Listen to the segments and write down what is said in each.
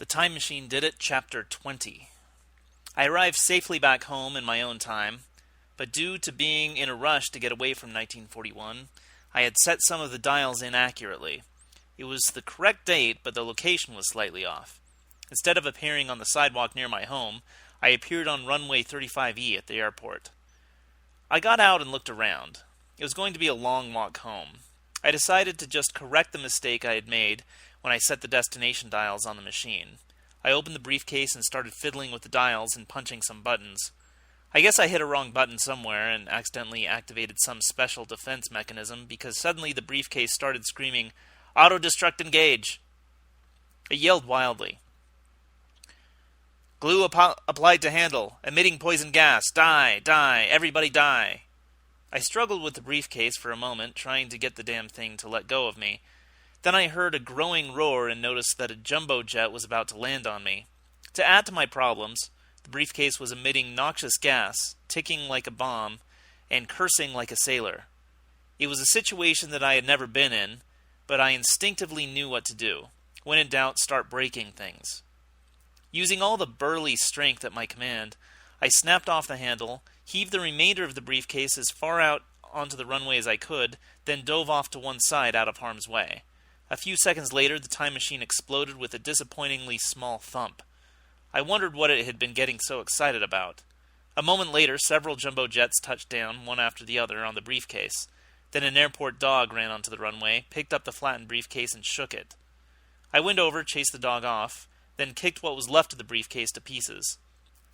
The Time Machine Did It, Chapter 20. I arrived safely back home in my own time, but due to being in a rush to get away from 1941, I had set some of the dials inaccurately. It was the correct date, but the location was slightly off. Instead of appearing on the sidewalk near my home, I appeared on runway 35E at the airport. I got out and looked around. It was going to be a long walk home. I decided to just correct the mistake I had made when I set the destination dials on the machine. I opened the briefcase and started fiddling with the dials and punching some buttons. I guess I hit a wrong button somewhere and accidentally activated some special defense mechanism because suddenly the briefcase started screaming, "Auto-destruct engage!" It yelled wildly. "Glue applied to handle. Emitting poison gas. Die! Die! Everybody die!" I struggled with the briefcase for a moment, trying to get the damn thing to let go of me. Then I heard a growing roar and noticed that a jumbo jet was about to land on me. To add to my problems, the briefcase was emitting noxious gas, ticking like a bomb, and cursing like a sailor. It was a situation that I had never been in, but I instinctively knew what to do. When in doubt, start breaking things. Using all the burly strength at my command, I snapped off the handle, heaved the remainder of the briefcase as far out onto the runway as I could, then dove off to one side out of harm's way. A few seconds later, the time machine exploded with a disappointingly small thump. I wondered what it had been getting so excited about. A moment later, several jumbo jets touched down, one after the other, on the briefcase. Then an airport dog ran onto the runway, picked up the flattened briefcase, and shook it. I went over, chased the dog off, then kicked what was left of the briefcase to pieces.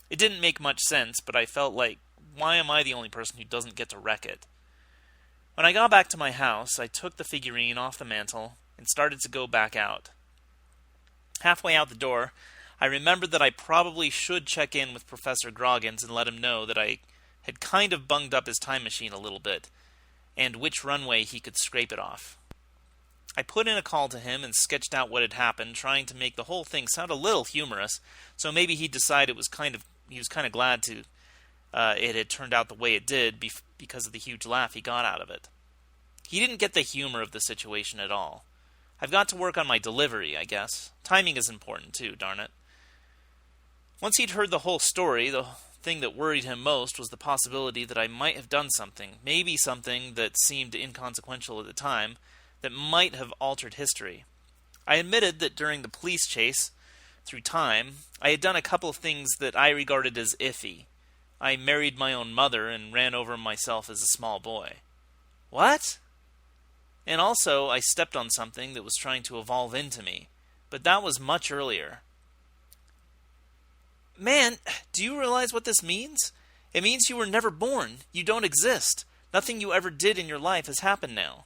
It didn't make much sense, but I felt like, why am I the only person who doesn't get to wreck it? When I got back to my house, I took the figurine off the mantel and started to go back out. Halfway out the door, I remembered that I probably should check in with Professor Groggins and let him know that I had kind of bunged up his time machine a little bit, and which runway he could scrape it off. I put in a call to him and sketched out what had happened, trying to make the whole thing sound a little humorous, so maybe he'd decide he was kind of glad it had turned out the way it did because of the huge laugh he got out of it. He didn't get the humor of the situation at all. I've got to work on my delivery, I guess. Timing is important too, darn it. Once he'd heard the whole story, the thing that worried him most was the possibility that I might have done something, maybe something that seemed inconsequential at the time, that might have altered history. I admitted that during the police chase through time, I had done a couple of things that I regarded as iffy. I married my own mother and ran over myself as a small boy. What? And also, I stepped on something that was trying to evolve into me, but that was much earlier. Man, do you realize what this means? It means you were never born. You don't exist. Nothing you ever did in your life has happened now.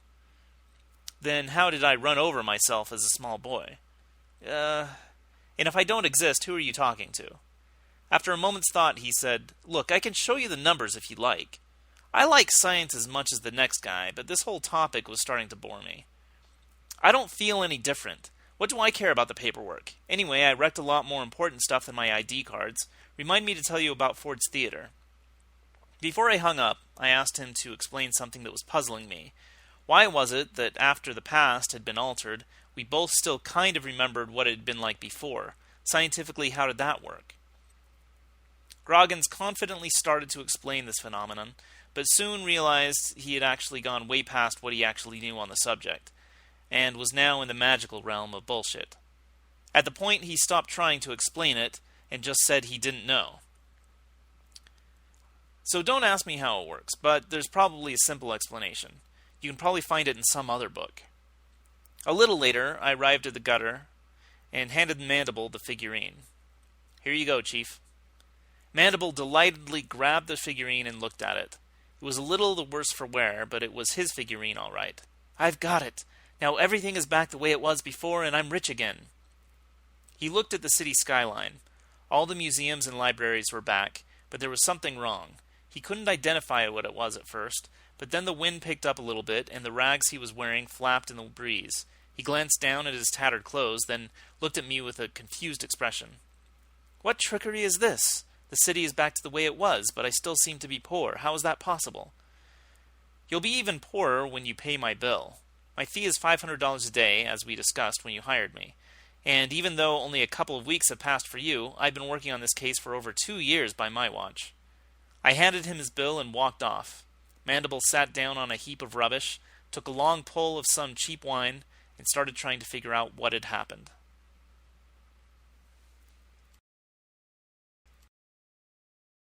Then how did I run over myself as a small boy? And if I don't exist, who are you talking to? After a moment's thought, he said, "Look, I can show you the numbers if you like. I like science as much as the next guy, but this whole topic was starting to bore me. I don't feel any different. What do I care about the paperwork? Anyway, I wrecked a lot more important stuff than my ID cards. Remind me to tell you about Ford's Theater." Before I hung up, I asked him to explain something that was puzzling me. Why was it that after the past had been altered, we both still kind of remembered what it had been like before? Scientifically, how did that work? Groggins confidently started to explain this phenomenon, but soon realized he had actually gone way past what he actually knew on the subject, and was now in the magical realm of bullshit. At the point he stopped trying to explain it, and just said he didn't know. So don't ask me how it works, but there's probably a simple explanation. You can probably find it in some other book. A little later, I arrived at the gutter, and handed Mandible the figurine. "Here you go, Chief." Mandible delightedly grabbed the figurine and looked at it. It was a little the worse for wear, but it was his figurine all right. "I've got it. Now everything is back the way it was before, and I'm rich again." He looked at the city skyline. All the museums and libraries were back, but there was something wrong. He couldn't identify what it was at first, but then the wind picked up a little bit, and the rags he was wearing flapped in the breeze. He glanced down at his tattered clothes, then looked at me with a confused expression. "What trickery is this? The city is back to the way it was, but I still seem to be poor. How is that possible?" "You'll be even poorer when you pay my bill. My fee is $500 a day, as we discussed when you hired me. And even though only a couple of weeks have passed for you, I've been working on this case for over 2 years by my watch." I handed him his bill and walked off. Mandible sat down on a heap of rubbish, took a long pull of some cheap wine, and started trying to figure out what had happened.